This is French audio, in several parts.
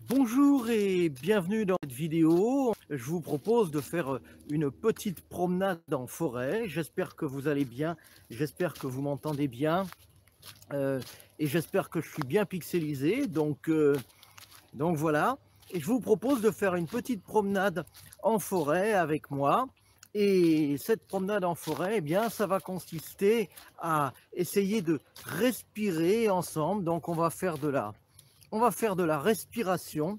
Bonjour et bienvenue dans cette vidéo. Je vous propose de faire une petite promenade en forêt. J'espère que vous allez bien, j'espère que vous m'entendez bien euh, et j'espère que je suis bien pixelisé. Donc voilà, et je vous propose de faire une petite promenade en forêt avec moi. Et cette promenade en forêt, eh bien, ça va consister à essayer de respirer ensemble. Donc on va faire de la respiration,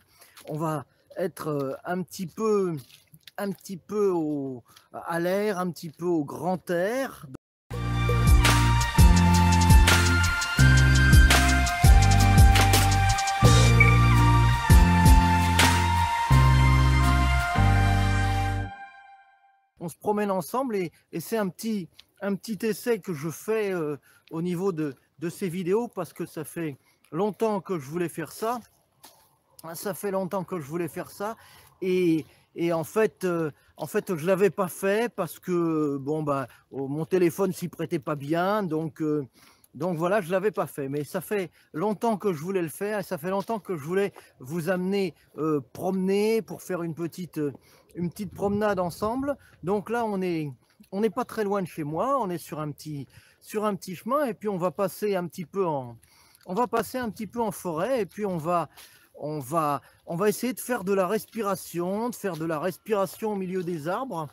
on va être un petit peu à l'air, un petit peu au grand air. On se promène ensemble et c'est un petit essai que je fais au niveau de ces vidéos parce que ça fait longtemps que je voulais faire ça. Ça fait longtemps que je voulais faire ça et, et en fait je l'avais pas fait parce que bon bah mon téléphone s'y prêtait pas bien donc voilà, je l'avais pas fait, mais ça fait longtemps que je voulais le faire et ça fait longtemps que je voulais vous amener promener pour faire une petite promenade ensemble. Donc là on n'est pas très loin de chez moi, on est sur un petit chemin et puis on va passer un petit peu en forêt et puis on va essayer de faire de la respiration, au milieu des arbres.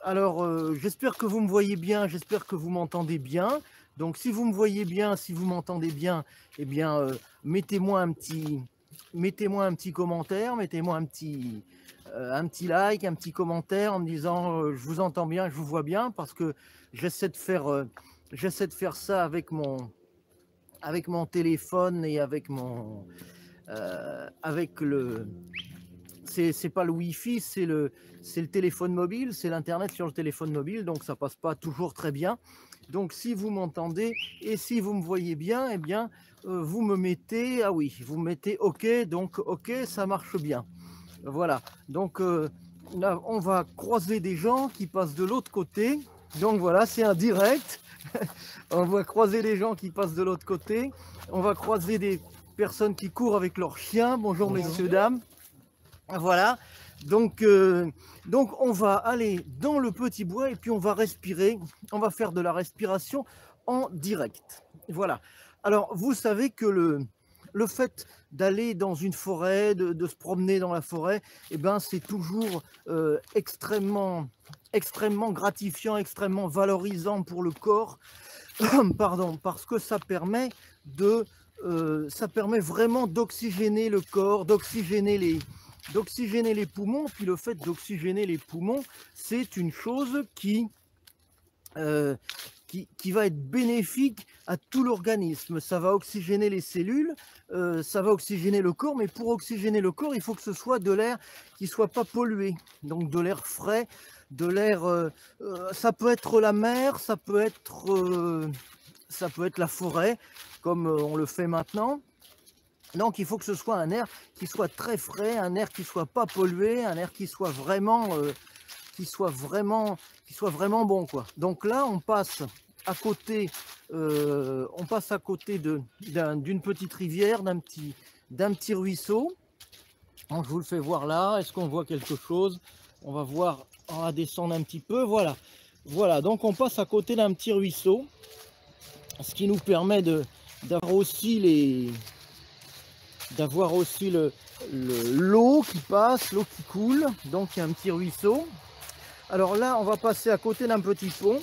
Alors, j'espère que vous me voyez bien, j'espère que vous m'entendez bien. Donc, si vous me voyez bien, si vous m'entendez bien, eh bien, mettez-moi un petit commentaire, mettez-moi un petit like, un petit commentaire en me disant je vous entends bien, je vous vois bien, parce que j'essaie de faire ça avec mon téléphone et avec le c'est pas le Wi-Fi, c'est le téléphone mobile, c'est l'internet sur le téléphone mobile, donc ça passe pas toujours très bien. Donc si vous m'entendez et si vous me voyez bien, eh bien vous me mettez ah oui, vous me mettez OK, donc OK, ça marche bien. Voilà. Donc là, on va croiser des gens qui passent de l'autre côté. Donc voilà, c'est un direct. On va croiser des gens qui passent de l'autre côté. On va croiser des personnes qui courent avec leurs chiens. Bonjour, messieurs, dames. Voilà. Donc on va aller dans le petit bois et puis on va respirer. On va faire de la respiration en direct. Voilà. Alors, vous savez que le fait d'aller dans une forêt, de se promener dans la forêt, eh ben, c'est toujours extrêmement gratifiant, extrêmement valorisant pour le corps. Pardon, parce que ça permet vraiment d'oxygéner le corps, d'oxygéner les poumons. Puis le fait d'oxygéner les poumons, c'est une chose qui va être bénéfique à tout l'organisme. Ça va oxygéner les cellules, ça va oxygéner le corps, mais pour oxygéner le corps, il faut que ce soit de l'air qui ne soit pas pollué, donc de l'air frais, de l'air, ça peut être la mer, ça peut être la forêt, comme on le fait maintenant. Donc il faut que ce soit un air qui soit très frais, un air qui ne soit pas pollué, un air qui soit vraiment bon, quoi. Donc là on passe à côté d'une petite rivière, d'un petit ruisseau. Donc, je vous le fais voir là. Est-ce qu'on voit quelque chose? On va voir, on va descendre un petit peu. Voilà, voilà. Donc on passe à côté d'un petit ruisseau, ce qui nous permet d'avoir aussi l'eau qui passe, l'eau qui coule. Donc il y a un petit ruisseau. Alors là, on va passer à côté d'un petit pont.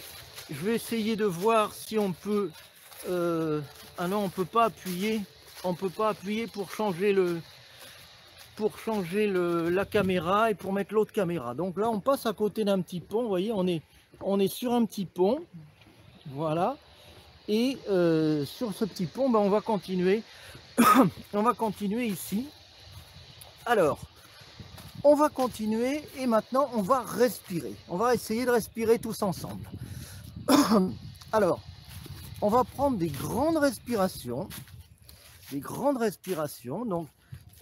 Je vais essayer de voir si on peut... ah non, on peut pas appuyer. On peut pas appuyer pour changer la caméra et pour mettre l'autre caméra. Donc là, on passe à côté d'un petit pont. Vous voyez, on est sur un petit pont. Voilà. Et sur ce petit pont, ben, on va continuer. On va continuer ici. Alors, on va continuer et maintenant on va respirer. On va essayer de respirer tous ensemble. Alors, on va prendre des grandes respirations. Donc,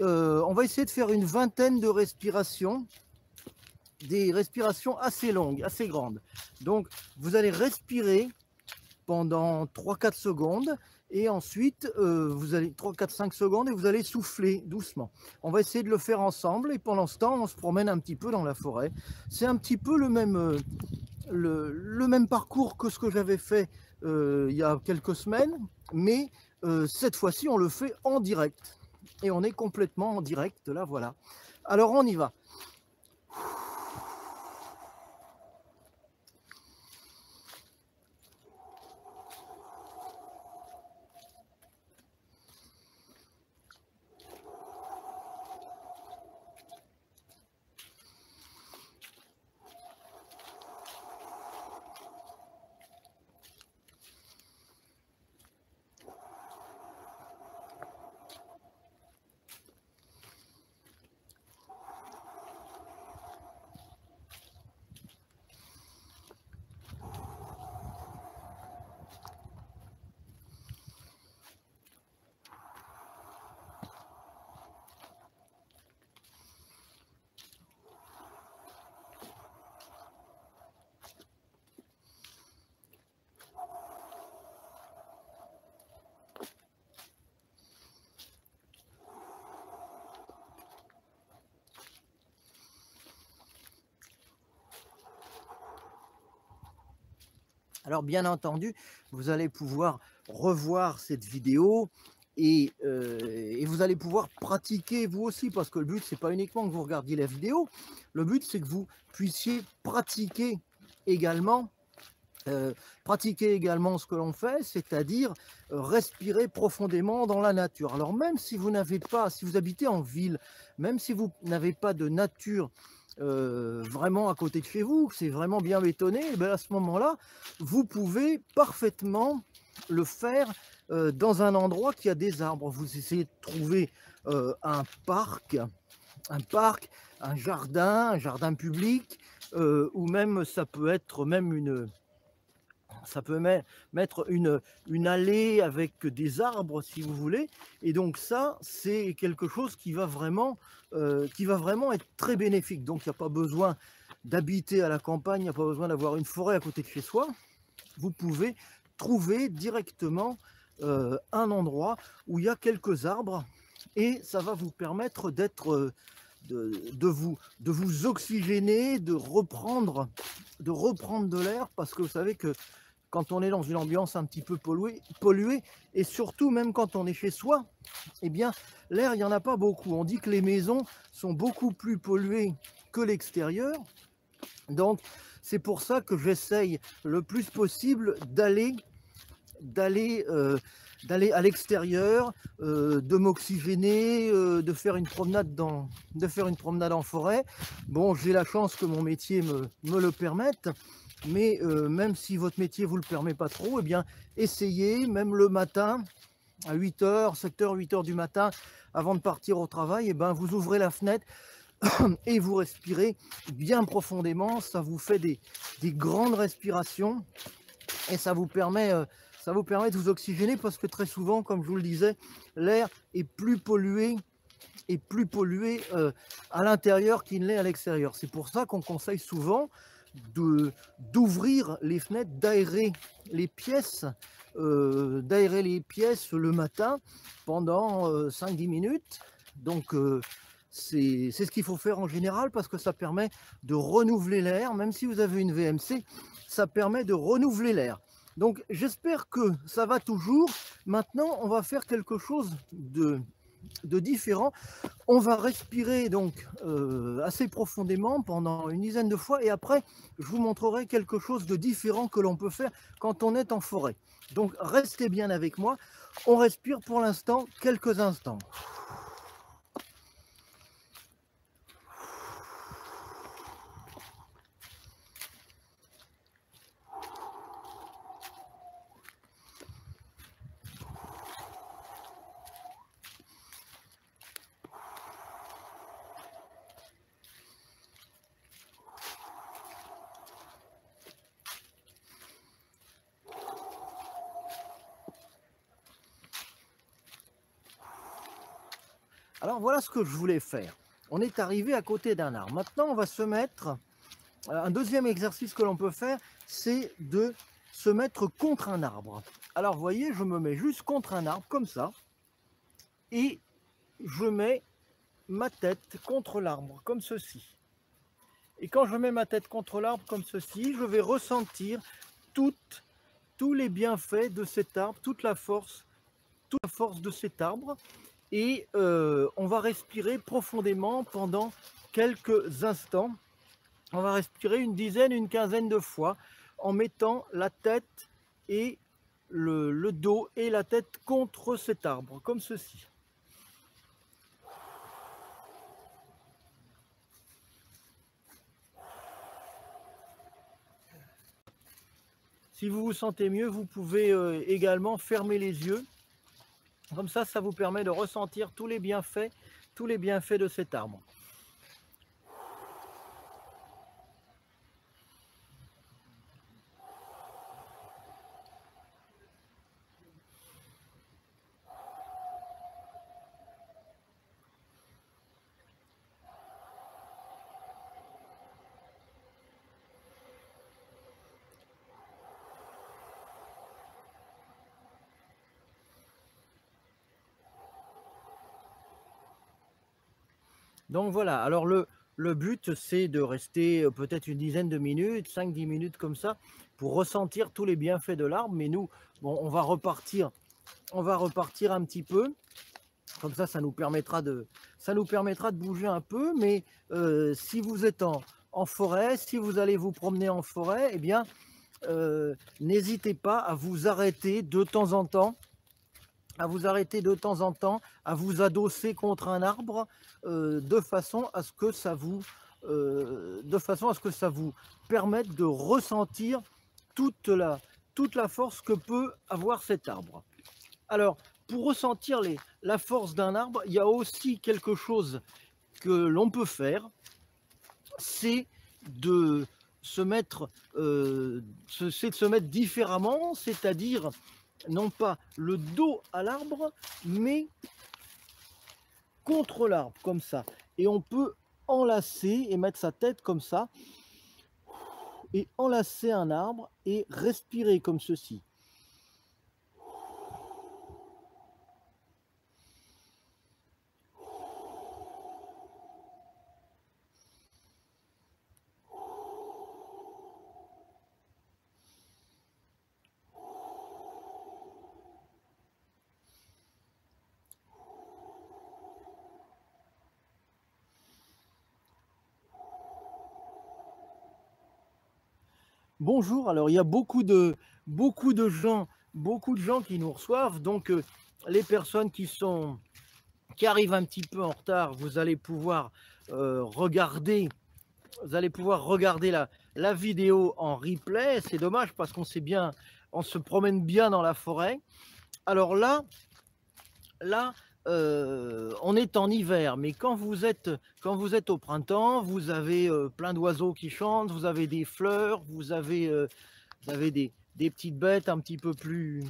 on va essayer de faire une vingtaine de respirations. Des respirations assez longues, assez grandes. Donc, vous allez respirer pendant 3-4 secondes et ensuite vous allez 3, 4, 5 secondes et vous allez souffler doucement. On va essayer de le faire ensemble et pendant ce temps on se promène un petit peu dans la forêt. C'est un petit peu le même parcours que ce que j'avais fait il y a quelques semaines, mais cette fois-ci on le fait en direct et on est complètement en direct là, voilà. Alors on y va. Alors bien entendu, vous allez pouvoir revoir cette vidéo et vous allez pouvoir pratiquer vous aussi, parce que le but, c'est pas uniquement que vous regardiez la vidéo, le but, c'est que vous puissiez également, pratiquer également ce que l'on fait, c'est-à-dire respirer profondément dans la nature. Alors même si vous n'avez pas, si vous habitez en ville, même si vous n'avez pas de nature vraiment à côté de chez vous, c'est vraiment bien bétonné, et bien à ce moment-là, vous pouvez parfaitement le faire dans un endroit qui a des arbres. Vous essayez de trouver un parc, un jardin public, ou même ça peut être même mettre une allée avec des arbres si vous voulez, et donc ça c'est quelque chose qui va vraiment être très bénéfique. Donc il n'y a pas besoin d'habiter à la campagne, il n'y a pas besoin d'avoir une forêt à côté de chez soi. Vous pouvez trouver directement un endroit où il y a quelques arbres et ça va vous permettre d'être de vous oxygéner, de reprendre de l'air, parce que vous savez que quand on est dans une ambiance un petit peu polluée, et surtout même quand on est chez soi, eh bien l'air, il n'y en a pas beaucoup. On dit que les maisons sont beaucoup plus polluées que l'extérieur. Donc c'est pour ça que j'essaye le plus possible d'aller à l'extérieur, de m'oxygéner, de faire une promenade en forêt. Bon, j'ai la chance que mon métier me le permette, mais même si votre métier vous le permet pas trop, eh bien essayez, même le matin à 8h, 7h, 8h du matin, avant de partir au travail, eh ben vous ouvrez la fenêtre et vous respirez bien profondément. Ça vous fait des grandes respirations et ça vous permet de vous oxygéner, parce que très souvent, comme je vous le disais, l'air est plus pollué à l'intérieur qu'il ne l'est à l'extérieur. C'est pour ça qu'on conseille souvent d'ouvrir les fenêtres, d'aérer les pièces le matin pendant 5-10 minutes. Donc c'est ce qu'il faut faire en général, parce que ça permet de renouveler l'air. Même si vous avez une VMC, ça permet de renouveler l'air. Donc j'espère que ça va toujours. Maintenant, on va faire quelque chose de différent. On va respirer donc assez profondément pendant une dizaine de fois, et après je vous montrerai quelque chose de différent que l'on peut faire quand on est en forêt. Donc restez bien avec moi. On respire pour l'instant quelques instants. Alors voilà ce que je voulais faire. On est arrivé à côté d'un arbre. Maintenant, on va se mettre... Un deuxième exercice que l'on peut faire, c'est de se mettre contre un arbre. Alors, vous voyez, je me mets juste contre un arbre, comme ça, et je mets ma tête contre l'arbre, comme ceci. Et quand je mets ma tête contre l'arbre, comme ceci, je vais ressentir tous les bienfaits de cet arbre, toute la force de cet arbre. Et on va respirer profondément pendant quelques instants. On va respirer une dizaine, une quinzaine de fois en mettant la tête et le dos et la tête contre cet arbre, comme ceci. Si vous vous sentez mieux, vous pouvez également fermer les yeux. Comme ça vous permet de ressentir tous les bienfaits de cet arbre. Donc voilà, alors le but c'est de rester peut-être une dizaine de minutes, 5-10 minutes comme ça, pour ressentir tous les bienfaits de l'arbre. Mais nous, bon, on va repartir un petit peu, comme ça nous permettra de bouger un peu. Mais si vous êtes en forêt, si vous allez vous promener en forêt, eh bien, n'hésitez pas à vous arrêter de temps en temps, à vous adosser contre un arbre de façon à ce que ça vous permette de ressentir toute la force que peut avoir cet arbre. Alors, pour ressentir la force d'un arbre, il y a aussi quelque chose que l'on peut faire, c'est de se mettre différemment, c'est-à-dire non pas le dos à l'arbre, mais contre l'arbre, comme ça. Et on peut enlacer et mettre sa tête comme ça, et enlacer un arbre et respirer comme ceci. Bonjour, alors il y a beaucoup de gens qui nous reçoivent, donc les personnes qui arrivent un petit peu en retard, vous allez pouvoir regarder la vidéo en replay. C'est dommage parce qu'on se promène bien dans la forêt. Alors là, on est en hiver, mais quand vous êtes au printemps, vous avez plein d'oiseaux qui chantent, vous avez des fleurs, vous avez des petites bêtes un petit peu plus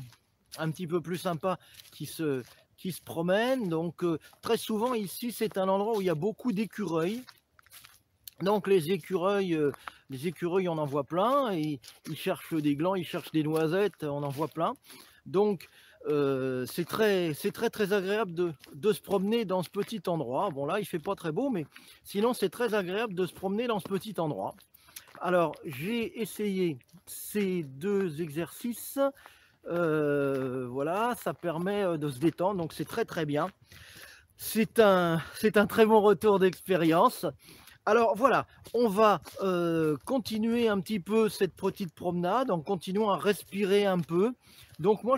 sympas qui se promènent. Donc très souvent ici, c'est un endroit où il y a beaucoup d'écureuils. Donc les écureuils, on en voit plein, et ils cherchent des glands, ils cherchent des noisettes, on en voit plein. Donc c'est très agréable de se promener dans ce petit endroit. Bon, là il fait pas très beau, mais sinon c'est très agréable de se promener dans ce petit endroit. Alors j'ai essayé ces deux exercices, voilà, ça permet de se détendre, donc c'est très bien. C'est un très bon retour d'expérience. Alors voilà, on va continuer un petit peu cette petite promenade en continuant à respirer un peu. Donc moi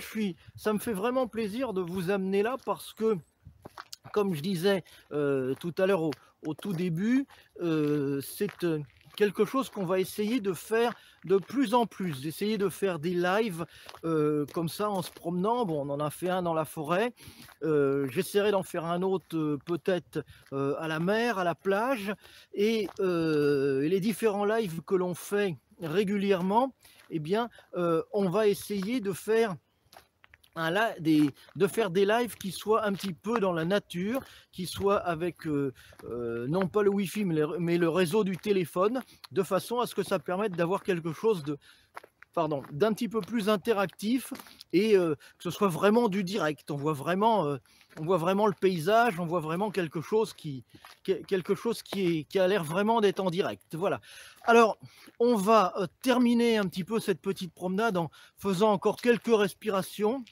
ça me fait vraiment plaisir de vous amener là, parce que, comme je disais tout à l'heure au tout début, c'est quelque chose qu'on va essayer de faire de plus en plus, d'essayer de faire des lives comme ça en se promenant. Bon, on en a fait un dans la forêt, j'essaierai d'en faire un autre peut-être à la mer, à la plage, et les différents lives que l'on fait régulièrement, eh bien on va essayer de faire des lives qui soient un petit peu dans la nature, qui soient avec non pas le wifi mais le réseau du téléphone, de façon à ce que ça permette d'avoir quelque chose pardon, d'un petit peu plus interactif et que ce soit vraiment du direct. On voit vraiment le paysage, on voit vraiment quelque chose qui a l'air vraiment d'être en direct. Voilà. Alors, on va terminer un petit peu cette petite promenade en faisant encore quelques respirations.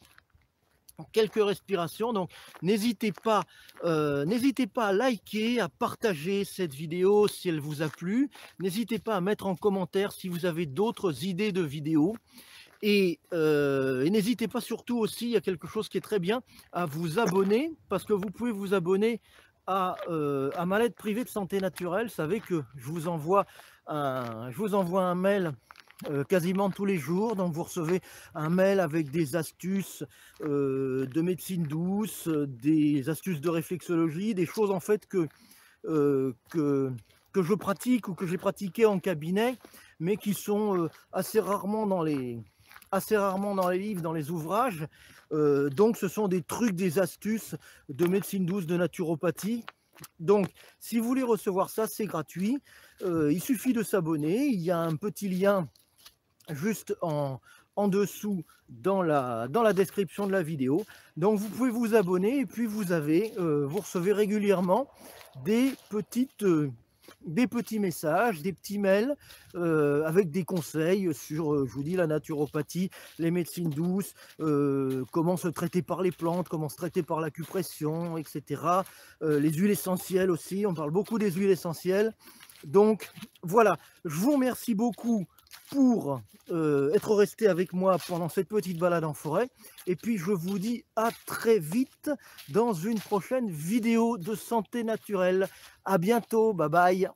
Donc n'hésitez pas à liker, à partager cette vidéo si elle vous a plu. N'hésitez pas à mettre en commentaire si vous avez d'autres idées de vidéos. Et n'hésitez pas surtout aussi, il y a quelque chose qui est très bien, à vous abonner, parce que vous pouvez vous abonner à ma lettre privée de santé naturelle. Vous savez que je vous envoie un mail quasiment tous les jours. Donc vous recevez un mail avec des astuces de médecine douce, des astuces de réflexologie, des choses en fait que je pratique ou que j'ai pratiqué en cabinet, mais qui sont assez rarement dans les livres, dans les ouvrages. Donc ce sont des trucs, des astuces de médecine douce, de naturopathie. Donc si vous voulez recevoir ça, c'est gratuit. Il suffit de s'abonner. Il y a un petit lien juste en dessous dans la description de la vidéo. Donc vous pouvez vous abonner et puis vous recevez régulièrement des petits messages, des petits mails avec des conseils sur, je vous dis, la naturopathie, les médecines douces, comment se traiter par les plantes, comment se traiter par l'acupression, etc. Les huiles essentielles aussi, on parle beaucoup des huiles essentielles. Donc voilà, je vous remercie beaucoup pour être resté avec moi pendant cette petite balade en forêt. Et puis je vous dis à très vite dans une prochaine vidéo de santé naturelle. À bientôt, bye bye.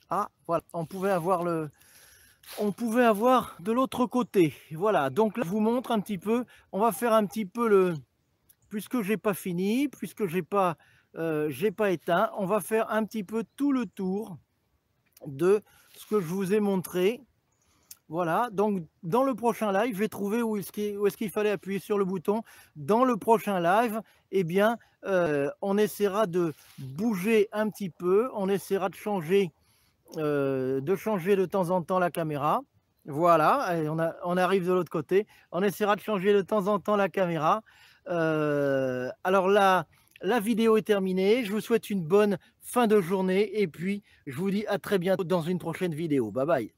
Ah, voilà, on pouvait avoir de l'autre côté. Voilà, donc là, je vous montre un petit peu, on va faire un petit peu puisque j'ai pas fini, puisque j'ai pas éteint, on va faire un petit peu tout le tour de ce que je vous ai montré. Voilà, donc dans le prochain live, je vais trouver où est-ce qu'il fallait appuyer sur le bouton. Dans le prochain live, eh bien, on essaiera de bouger un petit peu, on essaiera de changer de temps en temps la caméra. Voilà, et on arrive de l'autre côté. On essaiera de changer de temps en temps la caméra. Alors là, la vidéo est terminée. Je vous souhaite une bonne fin de journée et puis je vous dis à très bientôt dans une prochaine vidéo. Bye bye.